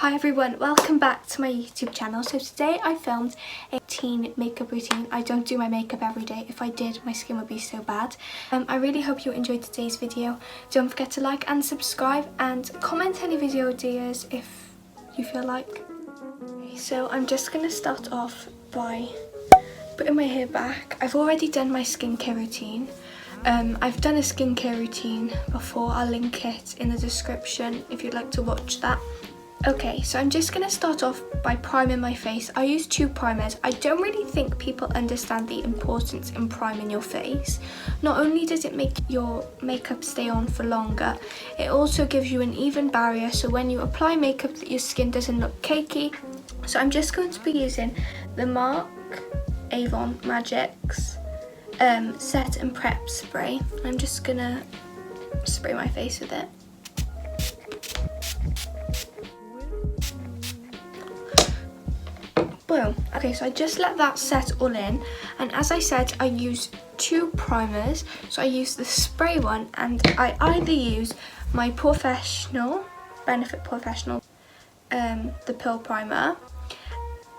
Hi everyone, welcome back to my YouTube channel. So today I filmed a teen makeup routine. I don't do my makeup every day. If I did, my skin would be so bad. I really hope you enjoyed today's video. Don't forget to like and subscribe and comment any video ideas if you feel like. So I'm just going to start off by putting my hair back. I've already done my skincare routine. I've done a skincare routine before. I'll link it in the description if you'd like to watch that. Okay, so I'm just going to start off by priming my face. I use two primers. I don't really think people understand the importance in priming your face. Not only does it make your makeup stay on for longer, it also gives you an even barrier so when you apply makeup that your skin doesn't look cakey. So I'm just going to be using the Marc Avon Magic's Set and Prep Spray. I'm just going to spray my face with it. Boom. Okay, so I just let that set all in, and as I said, I use two primers. So I use the spray one, and I either use my Benefit Professional, the Pearl Primer,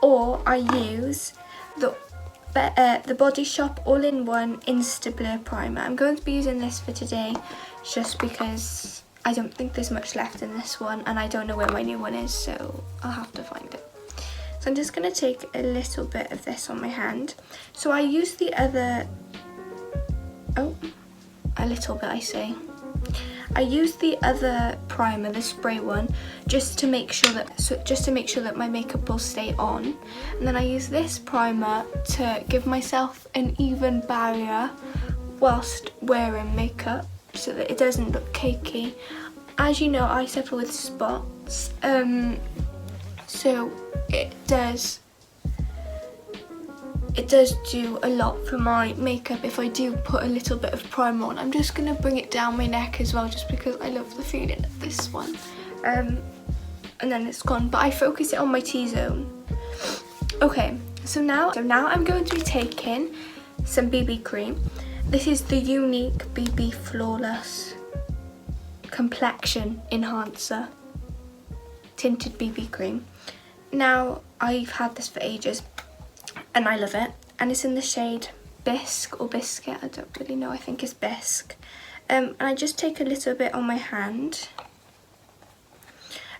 or I use the Body Shop All-in-One Insta Blur Primer. I'm going to be using this for today, just because I don't think there's much left in this one, and I don't know where my new one is, so I'll have to find it. So I'm just going to take a little bit of this on my hand. So I use the other, a little bit I say. I use the other primer, the spray one, just to make sure that my makeup will stay on. And then I use this primer to give myself an even barrier whilst wearing makeup so that it doesn't look cakey. As you know, I suffer with spots, so it does do a lot for my makeup if I do put a little bit of primer on. I'm just going to bring it down my neck as well, just because I love the feeling of this one. And then it's gone, but I focus it on my T-zone. Okay, so now I'm going to be taking some BB cream. This is the Unique BB Flawless Complexion Enhancer Tinted BB cream. Now, I've had this for ages and I love it, and it's in the shade Bisque or Biscuit, I don't really know, I think it's Bisque. And I just take a little bit on my hand.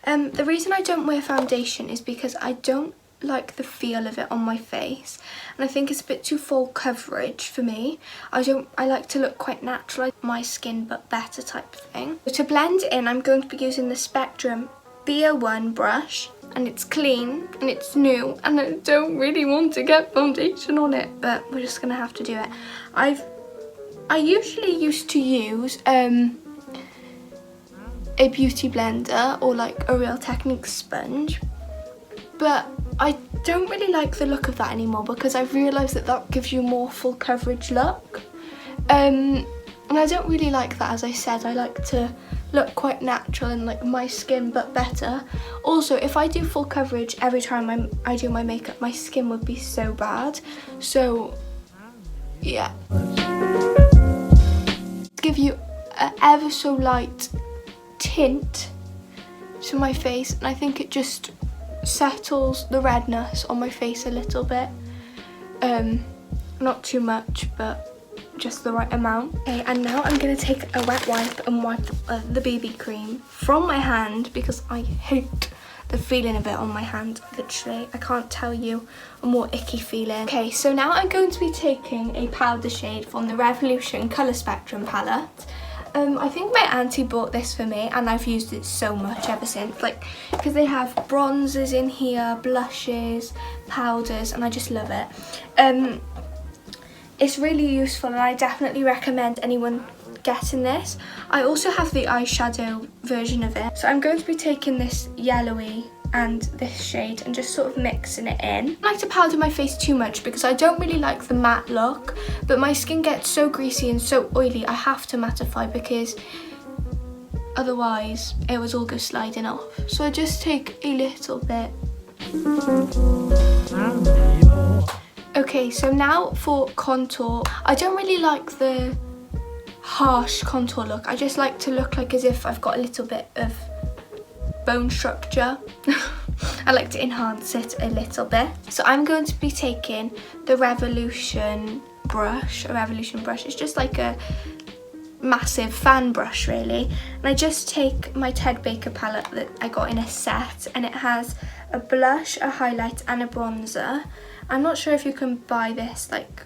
The reason I don't wear foundation is because I don't like the feel of it on my face, and I think it's a bit too full coverage for me. I like to look quite natural, like my skin but better type thing. So to blend it in, I'm going to be using the Spectrum B01 brush, and it's clean and it's new, and I don't really want to get foundation on it, but we're just gonna have to do it. I usually used to use a beauty blender or like a Real Techniques sponge, but I don't really like the look of that anymore because I've realised that gives you more full coverage look, and I don't really like that. As I said, I like to look quite natural and like my skin but better. Also, if I do full coverage every time I do my makeup, my skin would be so bad. So yeah, give you an ever so light tint to my face, and I think it just settles the redness on my face a little bit. Not too much, but just the right amount. Okay, and now I'm going to take a wet wipe and wipe the BB cream from my hand because I hate the feeling of it on my hand. Literally, I can't tell you a more icky feeling. Okay, so now I'm going to be taking a powder shade from the Revolution Colour Spectrum palette. I think my auntie bought this for me and I've used it so much ever since, like, because they have bronzers in here, blushes, powders, and I just love it. It's really useful and I definitely recommend anyone getting this. I also have the eyeshadow version of it. So I'm going to be taking this yellowy and this shade and just sort of mixing it in. I like to powder my face too much because I don't really like the matte look, but my skin gets so greasy and so oily I have to mattify because otherwise it would all go sliding off. So I just take a little bit. Okay, so now for contour. I don't really like the harsh contour look. I just like to look like as if I've got a little bit of bone structure. I like to enhance it a little bit. So I'm going to be taking the Revolution brush. A Revolution brush. It's just like a massive fan brush really, and I just take my Ted Baker palette that I got in a set, and it has a blush, a highlight and a bronzer. I'm not sure if you can buy this, like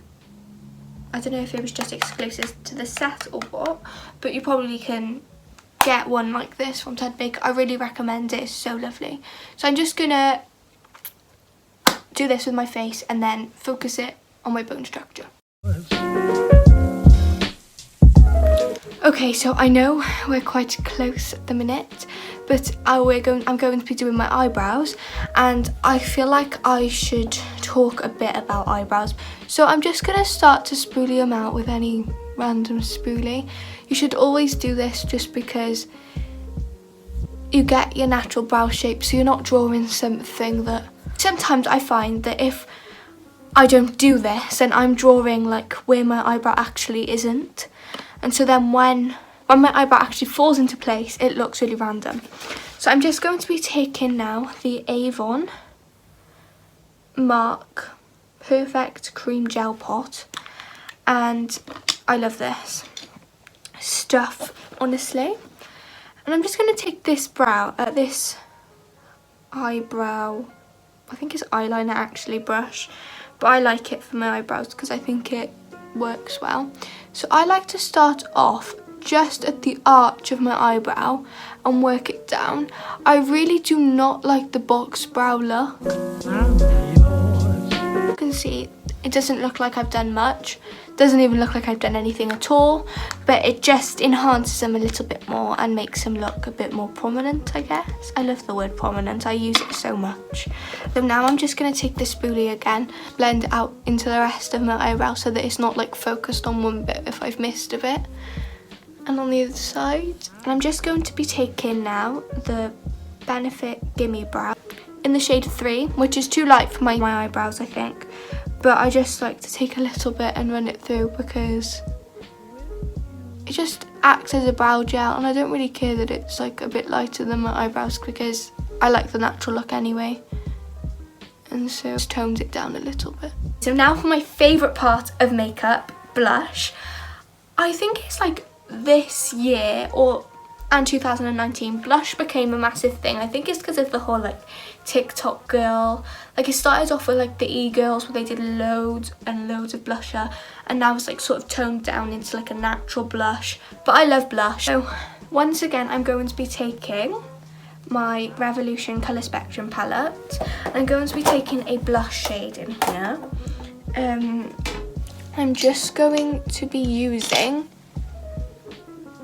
I don't know if it was just exclusive to the set or what, but you probably can get one like this from Ted Baker. I really recommend it, it's so lovely. So I'm just gonna do this with my face and then focus it on my bone structure. Okay, so I know we're quite close at the minute, but I'm going to be doing my eyebrows, and I feel like I should talk a bit about eyebrows. So I'm just going to start to spoolie them out with any random spoolie. You should always do this just because you get your natural brow shape, so you're not drawing something that... Sometimes I find that if I don't do this, then I'm drawing like where my eyebrow actually isn't. And so then when my eyebrow actually falls into place, it looks really random. So I'm just going to be taking now the Avon Mark Perfect Cream Gel Pot. And I love this stuff, honestly. And I'm just going to take this eyebrow, I think it's eyeliner actually, brush. But I like it for my eyebrows because I think it works well. So I like to start off just at the arch of my eyebrow and work it down. I really do not like the box brow look. You can see it doesn't look like I've done much. Doesn't even look like I've done anything at all, but it just enhances them a little bit more and makes them look a bit more prominent, I guess. I love the word prominent, I use it so much. So now I'm just going to take the spoolie again, blend it out into the rest of my eyebrow so that it's not like focused on one bit if I've missed a bit. And on the other side. And I'm just going to be taking now the Benefit Gimme Brow in the shade 3, which is too light for my eyebrows, I think. But I just like to take a little bit and run it through because it just acts as a brow gel, and I don't really care that it's like a bit lighter than my eyebrows because I like the natural look anyway. And so it just tones it down a little bit. So now for my favourite part of makeup, blush. I think it's like this year and 2019, blush became a massive thing. I think it's because of the whole like TikTok girl. Like it started off with like the e-girls where they did loads and loads of blusher, and now it's like sort of toned down into like a natural blush. But I love blush. So once again I'm going to be taking my Revolution Colour Spectrum palette. I'm going to be taking a blush shade in here. I'm just going to be using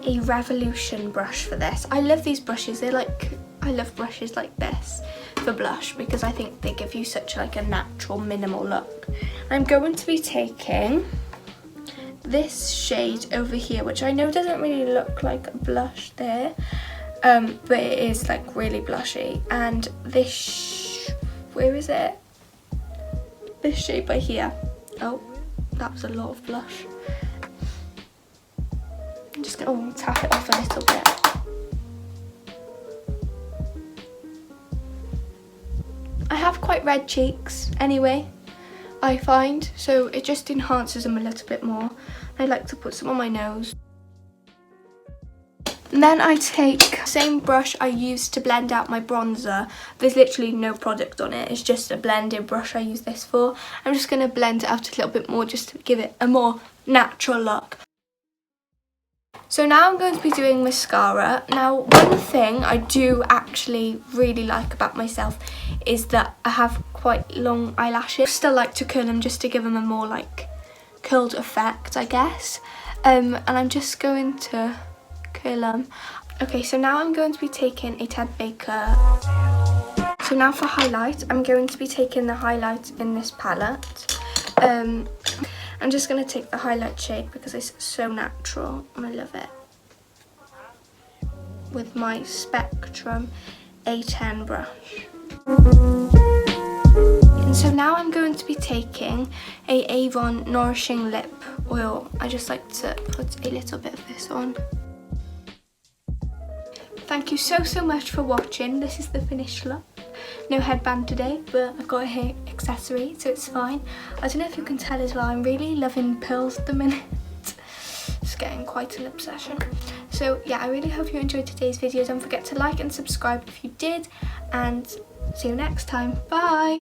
a Revolution brush for this. I love these brushes. I love brushes like this for blush because I think they give you such like a natural minimal look. I'm going to be taking this shade over here, which I know doesn't really look like a blush there, but it is like really blushy. And this, where is it? This shade by here. Oh, that was a lot of blush. I'm just going to tap it off a little bit. I have quite red cheeks anyway, I find, so it just enhances them a little bit more. I like to put some on my nose. And then I take the same brush I used to blend out my bronzer. There's literally no product on it, it's just a blending brush I use this for. I'm just going to blend it out a little bit more just to give it a more natural look. So now I'm going to be doing mascara. Now one thing I do actually really like about myself is that I have quite long eyelashes. I still like to curl them just to give them a more like curled effect, I guess. And I'm just going to curl them. Okay, so now I'm going to be taking a Ted Baker. So now for highlight, I'm going to be taking the highlight in this palette. I'm just going to take the highlight shade because it's so natural and I love it, with my Spectrum A10 brush. And so now I'm going to be taking a Avon Nourishing Lip Oil. I just like to put a little bit of this on. thank you so much for watching. This is the finished look. No headband today, but I've got a hair accessory, so it's fine. I don't know if you can tell as well, I'm really loving pearls at the minute. It's getting quite an obsession. So yeah, I really hope you enjoyed today's video. Don't forget to like and subscribe if you did, and see you next time. Bye!